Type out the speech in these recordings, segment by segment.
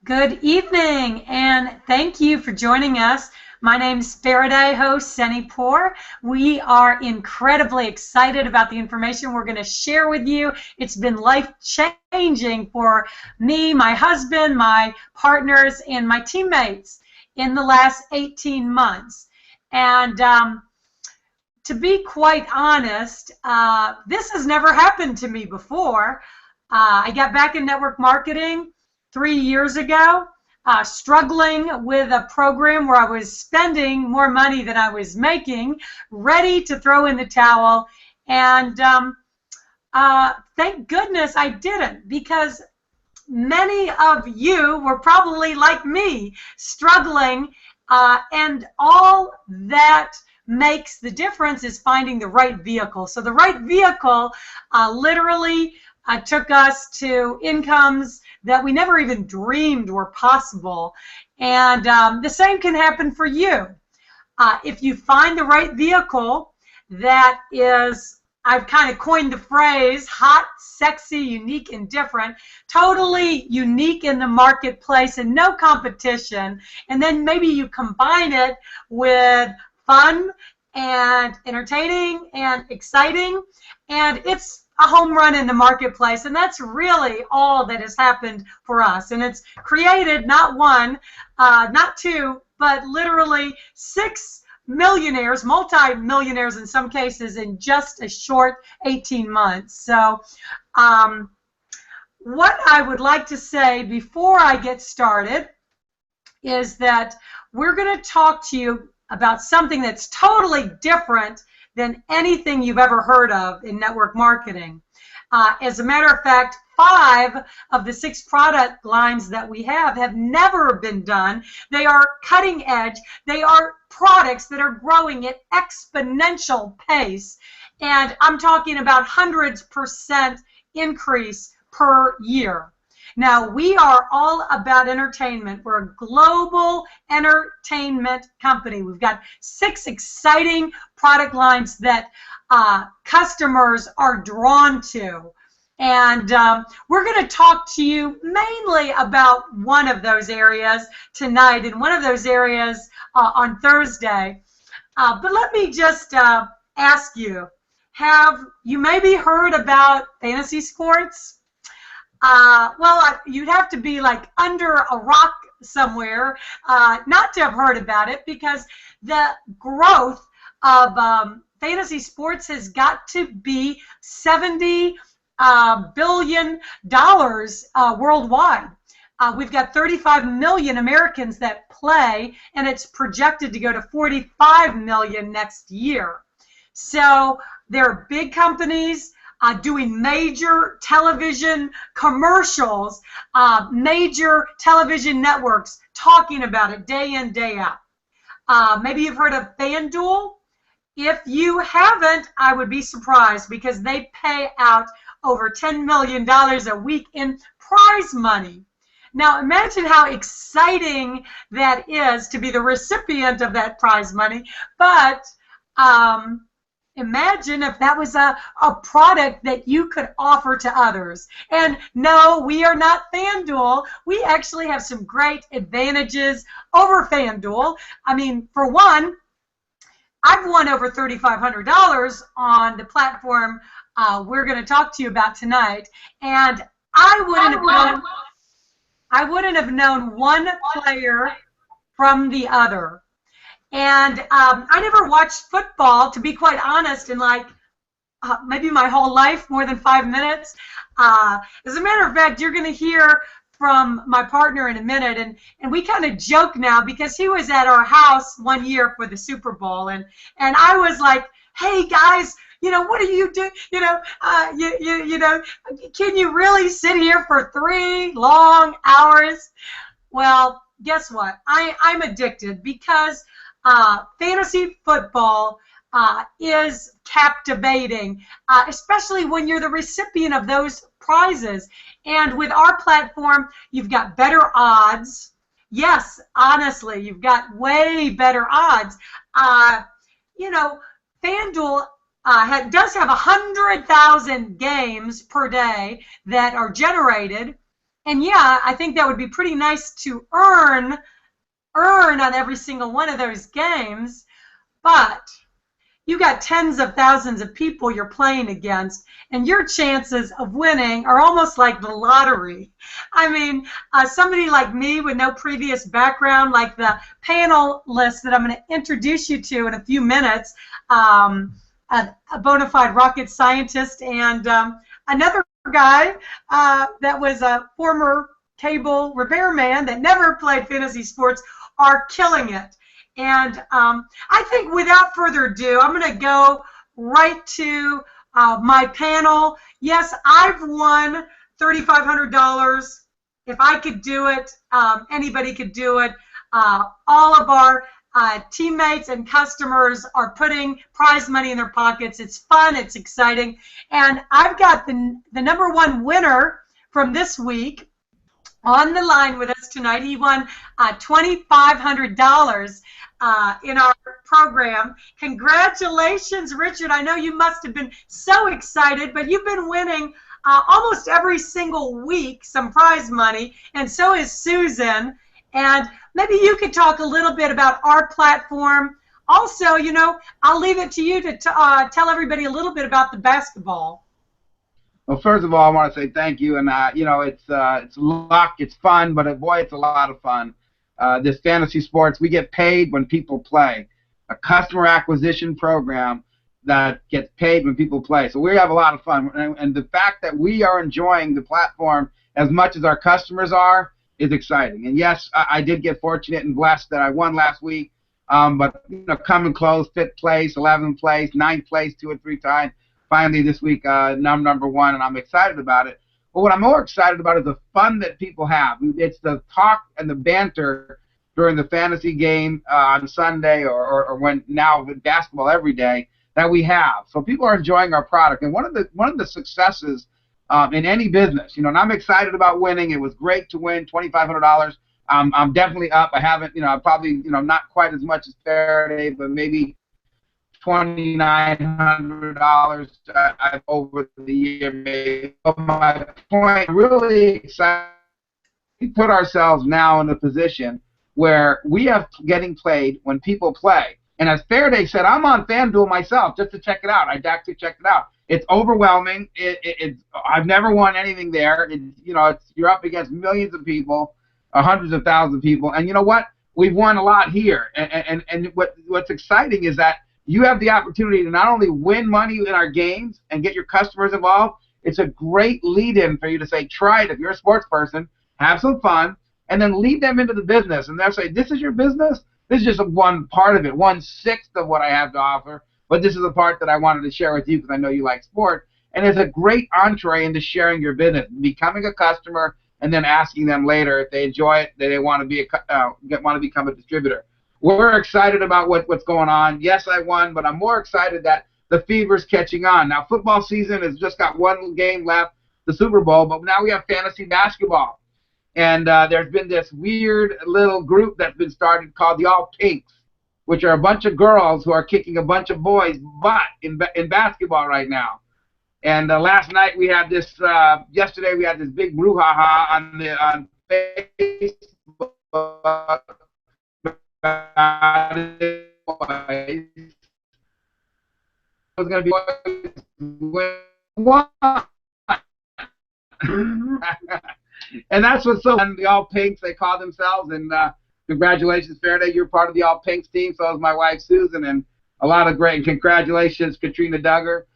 Good evening, and thank you for joining us. My name's Faraday, host Senipur. We are incredibly excited about the information we're going to share with you. It's been life-changing for me, my husband, my partners, and my teammates in the last 18 months. And to be quite honest, this has never happened to me before. I got back in network marketing 3 years ago, struggling with a program where I was spending more money than I was making, ready to throw in the towel. And thank goodness I didn't, because many of you were probably like me, struggling, and all that makes the difference is finding the right vehicle. So the right vehicle literally took us to incomes that we never even dreamed were possible. And the same can happen for you. If you find the right vehicle that is, I've kind of coined the phrase, hot, sexy, unique, and different, totally unique in the marketplace and no competition, and then maybe you combine it with fun and entertaining and exciting, and it's a home run in the marketplace. And that's really all that has happened for us. And it's created not one, not two, but literally 6 millionaires, multi-millionaires in some cases, in just a short 18 months. So what I would like to say before I get started is that we're going to talk to you about something that's totally different than anything you've ever heard of in network marketing. As a matter of fact, 5 of the 6 product lines that we have never been done. They are cutting edge. They are products that are growing at exponential pace. And I'm talking about hundreds% increase per year. Now, we are all about entertainment. We're a global entertainment company. We've got 6 exciting product lines that customers are drawn to. And we're going to talk to you mainly about one of those areas tonight and one of those areas on Thursday. But let me just ask you, have you maybe heard about fantasy sports? Well, you'd have to be like under a rock somewhere not to have heard about it, because the growth of fantasy sports has got to be $70 billion worldwide. We've got 35 million Americans that play, and it's projected to go to 45 million next year. So there are big companies doing major television commercials, major television networks talking about it day in, day out. Maybe you've heard of FanDuel. If you haven't, I would be surprised, because they pay out over $10 million a week in prize money. Now, imagine how exciting that is to be the recipient of that prize money, but imagine if that was a product that you could offer to others. And no, we are not FanDuel. We actually have some great advantages over FanDuel. I mean, for one, I've won over $3,500 on the platform we're going to talk to you about tonight, and I wouldn't have known one player from the other. And I never watched football, to be quite honest, in like maybe my whole life, more than 5 minutes. As a matter of fact, you're going to hear from my partner in a minute, and we kind of joke now, because he was at our house one year for the Super Bowl, and I was like, hey guys, you know, what are you doing? You know, can you really sit here for 3 long hours? Well, guess what? I'm addicted, because fantasy football is captivating, especially when you're the recipient of those prizes. And with our platform, you've got better odds. Yes, honestly, you've got way better odds. You know, FanDuel does have 100,000 games per day that are generated, And yeah, I think that would be pretty nice to earn on every single one of those games, but you got tens of thousands of people you're playing against, and your chances of winning are almost like the lottery. I mean, somebody like me with no previous background, like the panelist that I'm going to introduce you to in a few minutes, a bona fide rocket scientist, and another guy that was a former cable repairman that never played fantasy sports, are killing it. And I think without further ado, I'm going to go right to my panel. Yes, I've won $3,500. If I could do it, anybody could do it. All of our teammates and customers are putting prize money in their pockets. It's fun. It's exciting. And I've got the number one winner from this week on the line with us tonight. He won $2,500 in our program. Congratulations, Richard. I know you must have been so excited, but you've been winning almost every single week some prize money, and so is Susan. And maybe you could talk a little bit about our platform. Also, you know, I'll leave it to you to tell everybody a little bit about the basketball. Well, first of all, I want to say thank you, and you know, it's luck, it's fun, but boy, it's a lot of fun. This fantasy sports, we get paid when people play. A customer acquisition program that gets paid when people play. So we have a lot of fun, and the fact that we are enjoying the platform as much as our customers are is exciting. And yes, I did get fortunate and blessed that I won last week, but you know, coming close, 5th place, 11th place, 9th place 2 or 3 times. Finally this week, number one, and I'm excited about it. But what I'm more excited about is the fun that people have. It's the talk and the banter during the fantasy game on Sunday or when now with basketball every day that we have. So people are enjoying our product. And one of the successes in any business, you know, and I'm excited about winning. It was great to win $2,500. I'm definitely up. I haven't, you know, I probably, you know, not quite as much as Faraday, but maybe $2,900 over the year made. But my point, really excited, we put ourselves now in a position where we are getting played when people play. And as Faraday said, I'm on FanDuel myself just to check it out. I actually checked it out. It's overwhelming. I've never won anything there. You know, you're up against millions of people, hundreds of thousands of people, and you know what? We've won a lot here. And what's exciting is that you have the opportunity to not only win money in our games and get your customers involved, it's a great lead-in for you to say, try it. If you're a sports person, have some fun, and then lead them into the business. And they'll say, this is your business? This is just one part of it, 1/6 of what I have to offer, but this is the part that I wanted to share with you because I know you like sport. And it's a great entree into sharing your business, becoming a customer, and then asking them later if they enjoy it, that they want to become a distributor. We're excited about what's going on. Yes, I won, but I'm more excited that the fever's catching on. Now, football season has just got one game left, the Super Bowl, but now we have fantasy basketball. And there's been this weird little group that's been started called the All Pinks, which are a bunch of girls who are kicking a bunch of boys' butt in basketball right now. And last night we had this, yesterday we had this big brouhaha on Facebook. It was going to be one. And that's what's so fun. The All Pinks, they call themselves, and congratulations, Faraday, you're part of the All Pinks team. So is my wife Susan, and a lot of great. And congratulations, Katrina Duggar,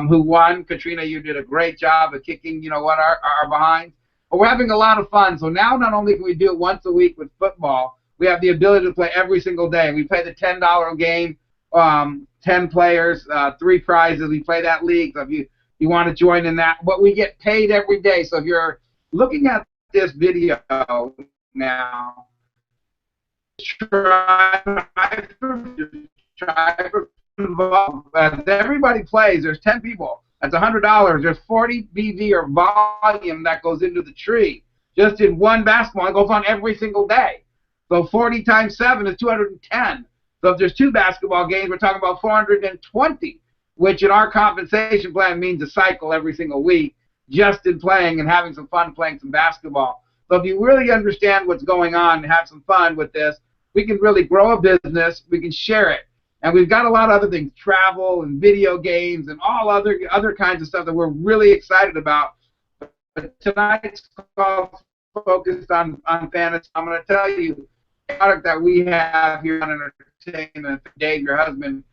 who won. Katrina, you did a great job of kicking, you know what, our behinds. But we're having a lot of fun. So now not only can we do it once a week with football, we have the ability to play every single day. We play the $10 game, 10 players, 3 prizes. We play that league. So if you want to join in that, but we get paid every day. So if you're looking at this video now, try for involved. As everybody plays, there's 10 people. That's $100. There's 40 BV or volume that goes into the tree. Just in one basketball, it goes on every single day. So 40 times 7 is 210. So if there's 2 basketball games, we're talking about 420, which in our compensation plan means a cycle every single week. just in playing and having some fun playing some basketball. So if you really understand what's going on and have some fun with this, we can really grow a business. We can share it. And we've got a lot of other things, travel and video games and all other kinds of stuff that we're really excited about. But tonight's call focused on fantasy. I'm going to tell you the product that we have here on Entertainment, Dave, your husband,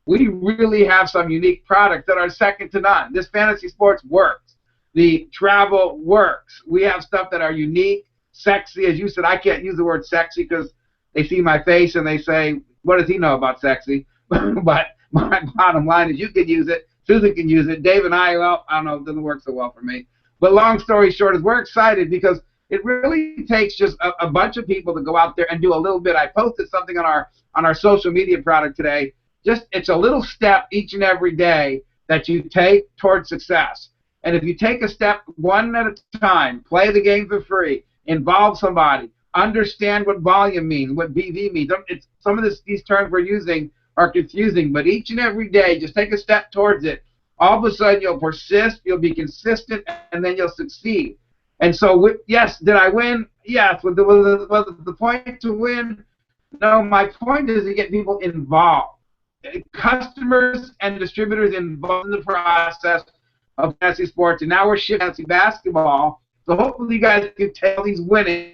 we really have some unique products that are second to none. This fantasy sports works. The travel works. We have stuff that are unique, sexy. As you said, I can't use the word sexy because they see my face and they say, what does he know about sexy? But my bottom line is you can use it. Susan can use it. Dave and I, well, I don't know, it doesn't work so well for me. But long story short is we're excited because it really takes just a bunch of people to go out there and do a little bit. I posted something on our social media product today. Just it's a little step each and every day that you take towards success. And if you take a step one at a time, play the game for free, involve somebody, understand what volume means, what BV means. Some of these terms we're using are confusing, but each and every day, just take a step towards it. All of a sudden, you'll persist, you'll be consistent, and then you'll succeed. And so, yes, did I win? Yes. Was the point to win? No, my point is to get people involved. Customers and distributors involved in the process of fantasy sports, and now we're shifting fantasy basketball. So hopefully you guys can tell these winning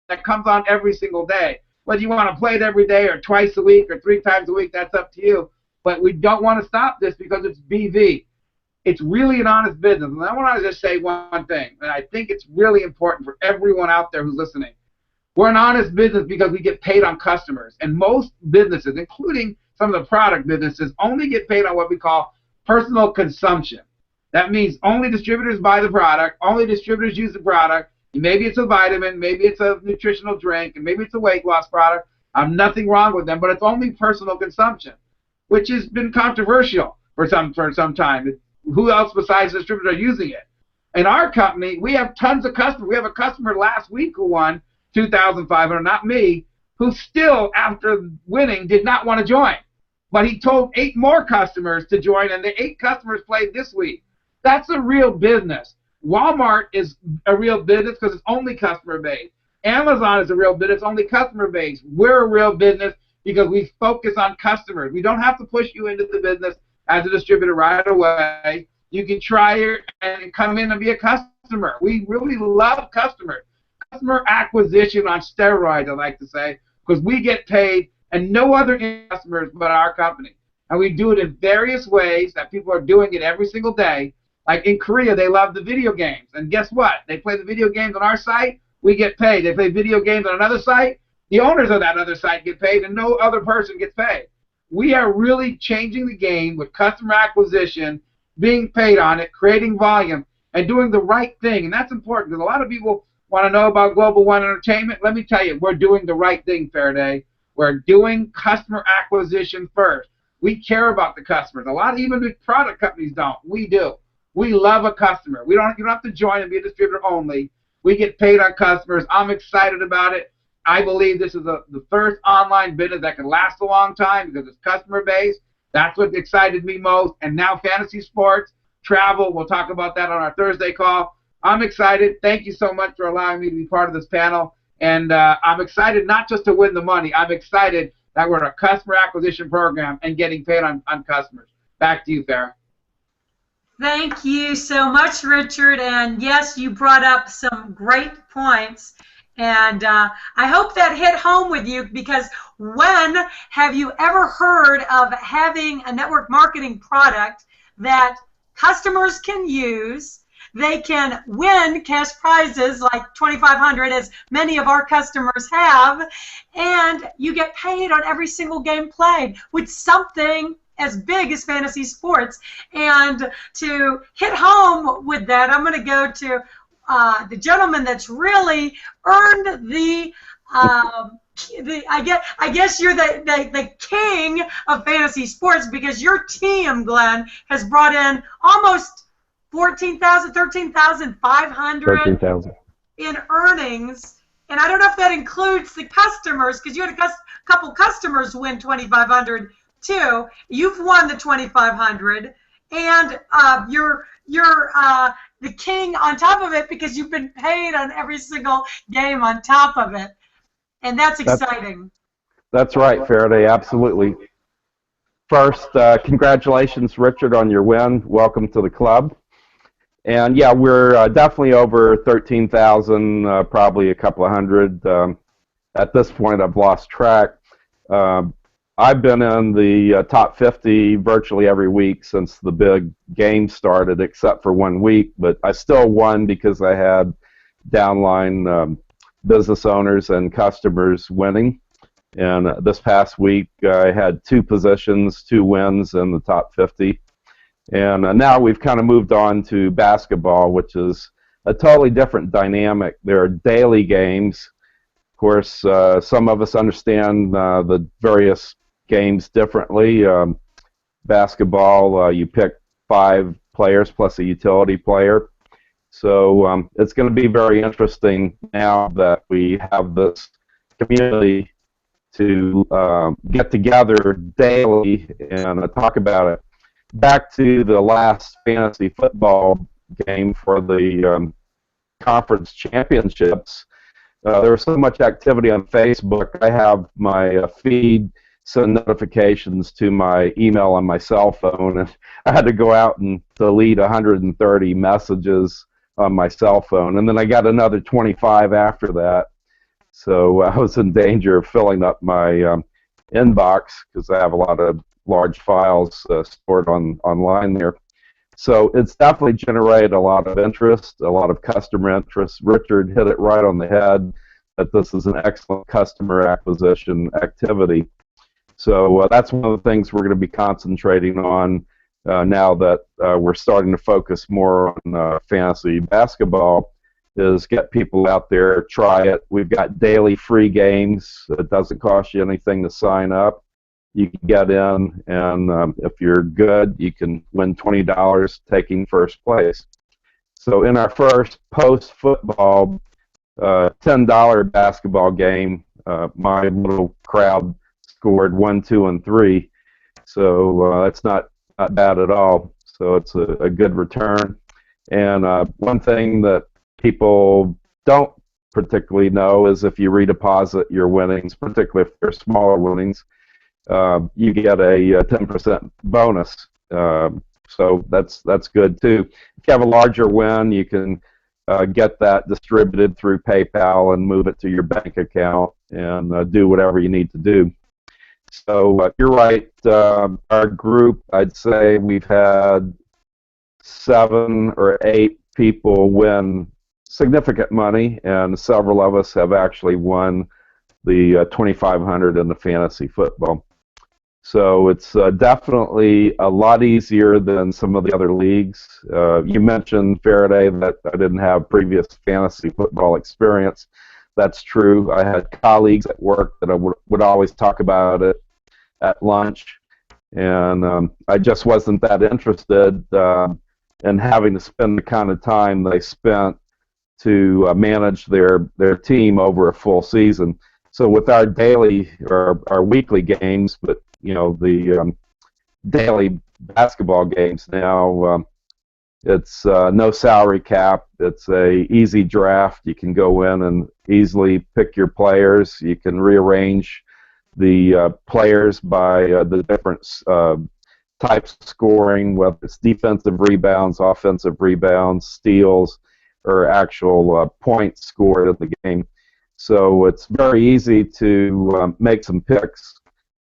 that comes on every single day. Whether you want to play it every day or twice a week or 3 times a week, that's up to you. But we don't want to stop this because it's BV. It's really an honest business. And I want to just say one thing, and I think it's really important for everyone out there who's listening. We're an honest business because we get paid on customers. And most businesses, including some of the product businesses, only get paid on what we call personal consumption. That means only distributors buy the product, only distributors use the product. Maybe it's a vitamin, maybe it's a nutritional drink, and maybe it's a weight loss product. Nothing wrong with them, but it's only personal consumption, which has been controversial for some time. Who else besides the distributors are using it? In our company, we have tons of customers. We have a customer last week who won $2,500, not me, who still, after winning, did not want to join. But he told 8 more customers to join, and the 8 customers played this week. That's a real business. Walmart is a real business because it's only customer based. Amazon is a real business, only customer based. We're a real business because we focus on customers. We don't have to push you into the business as a distributor right away. You can try it and come in and be a customer. We really love customers. Customer acquisition on steroids, I like to say, because we get paid and no other customers but our company. And we do it in various ways that people are doing it every single day. Like in Korea, they love the video games. And guess what? They play the video games on our site, we get paid. They play video games on another site, the owners of that other site get paid, and no other person gets paid. We are really changing the game with customer acquisition, being paid on it, creating volume, and doing the right thing. And that's important because a lot of people want to know about Global One Entertainment. Let me tell you, we're doing the right thing, Faraday. We're doing customer acquisition first. We care about the customers. A lot of even the product companies don't. We do. We love a customer. You don't have to join and be a distributor only. We get paid on customers. I'm excited about it. I believe this is the first online business that can last a long time because it's customer based. That's what excited me most. And now fantasy sports, travel, we'll talk about that on our Thursday call. I'm excited. Thank you so much for allowing me to be part of this panel. And I'm excited not just to win the money. I'm excited that we're in a customer acquisition program and getting paid on customers. Back to you, Farah. Thank you so much, Richard. And yes, you brought up some great points. And I hope that hit home with you, because when have you ever heard of having a network marketing product that customers can use? They can win cash prizes like $2,500, as many of our customers have, and you get paid on every single game played with something as big as fantasy sports. And to hit home with that, I'm going to go to the gentleman that's really earned the I guess you're the king of fantasy sports, because your team, Glenn, has brought in almost 13,500 in earnings. And I don't know if that includes the customers, because you had a couple customers win $2,500 too. You've won the $2,500, and you're the king on top of it because you've been paid on every single game on top of it, and that's exciting. That's right, Faraday. Absolutely. First, congratulations, Richard, on your win. Welcome to the club. And yeah, we're definitely over 13,000, probably a couple of hundred. At this point, I've lost track. I've been in the top 50 virtually every week since the big game started, except for 1 week. But I still won because I had downline business owners and customers winning. And this past week, I had 2 positions, 2 wins in the top 50. And now we've kind of moved on to basketball, which is a totally different dynamic. There are daily games. Of course, some of us understand the various games differently. Basketball, you pick 5 players plus a utility player. So it's going to be very interesting now that we have this community to get together daily and talk about it. Back to the last fantasy football game for the conference championships, there was so much activity on Facebook. I have my feed send notifications to my email on my cell phone, and I had to go out and delete 130 messages on my cell phone, and then I got another 25 after that. So I was in danger of filling up my inbox because I have a lot of large files stored online there. So it's definitely generated a lot of interest, a lot of customer interest. Richard hit it right on the head that this is an excellent customer acquisition activity. So that's one of the things we're going to be concentrating on now that we're starting to focus more on fantasy basketball, is get people out there, try it. We've got daily free games. It doesn't cost you anything to sign up. You can get in, and if you're good, you can win $20 taking first place. So in our first post-football $10 basketball game, my little crowd scored 1, 2, and 3. So that's not bad at all. So it's a good return. And one thing that people don't particularly know is if you redeposit your winnings, particularly if they're smaller winnings, you get a 10% bonus. So that's good too. If you have a larger win, you can get that distributed through PayPal and move it to your bank account and do whatever you need to do. So you're right. Our group, I'd say we've had 7 or 8 people win significant money, and several of us have actually won the $2,500 in the fantasy football. So it's definitely a lot easier than some of the other leagues. You mentioned, Faraday, that I didn't have previous fantasy football experience. That's true. I had colleagues at work that I would always talk about it at lunch, and I just wasn't that interested in having to spend the kind of time they spent to manage their team over a full season. So with our daily or our weekly games, but the daily basketball games now, it's no salary cap. It's a easy draft. You can go in and easily pick your players. You can rearrange the players by the different types of scoring, whether it's defensive rebounds, offensive rebounds, steals, or actual points scored in the game. So it's very easy to make some picks.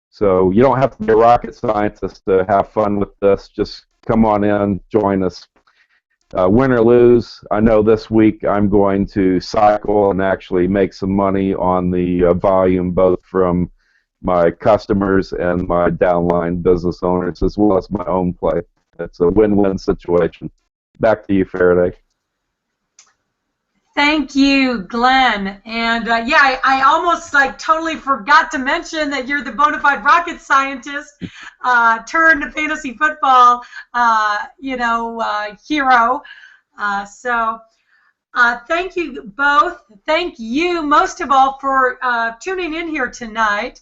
So you don't have to be a rocket scientist to have fun with this. Just come on in, join us. Win or lose, I know this week I'm going to cycle and actually make some money on the volume, both from my customers and my downline business owners, as well as my own play. It's a win-win situation. Back to you, Faraday. Thank you, Glenn. And yeah, I almost totally forgot to mention that you're the bona fide rocket scientist turned fantasy football, hero. So thank you both. Thank you most of all for tuning in here tonight.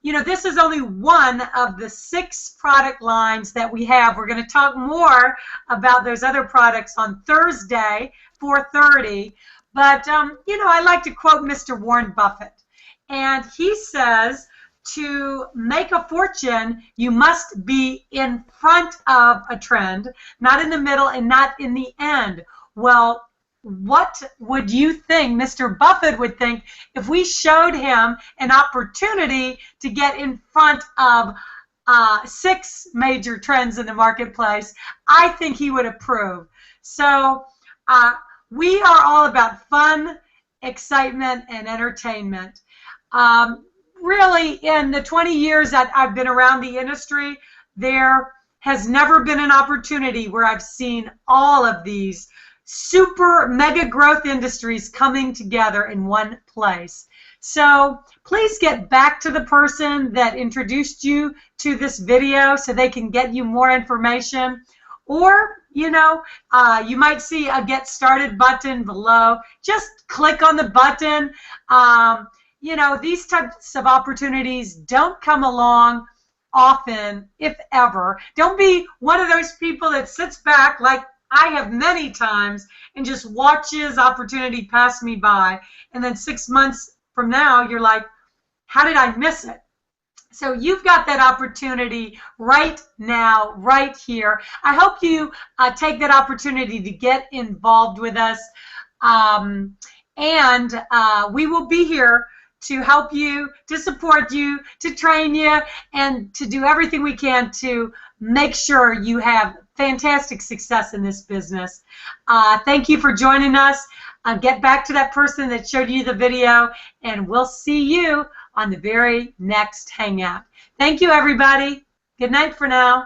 you know, this is only one of the 6 product lines that we have. We're going to talk more about those other products on Thursday, 4:30. But, you know, I like to quote Mr. Warren Buffett. And he says, to make a fortune, you must be in front of a trend, not in the middle and not in the end. Well, what would you think Mr. Buffett would think if we showed him an opportunity to get in front of 6 major trends in the marketplace? I think he would approve. So we are all about fun, excitement, and entertainment. Really, in the 20 years that I've been around the industry, there has never been an opportunity where I've seen all of these super mega growth industries coming together in one place. So please get back to the person that introduced you to this video so they can get you more information. Or, you know, you might see a Get Started button below. Just click on the button. You know, these types of opportunities don't come along often, if ever. Don't be one of those people that sits back like I have many times and just watches opportunity pass me by. And then 6 months from now, you're like, how did I miss it? So you've got that opportunity right now, right here. I hope you take that opportunity to get involved with us. And we will be here to help you, to support you, to train you, and to do everything we can to make sure you have fantastic success in this business. Thank you for joining us. Get back to that person that showed you the video, and we'll see you on the very next Hangout. Thank you, everybody. Good night for now.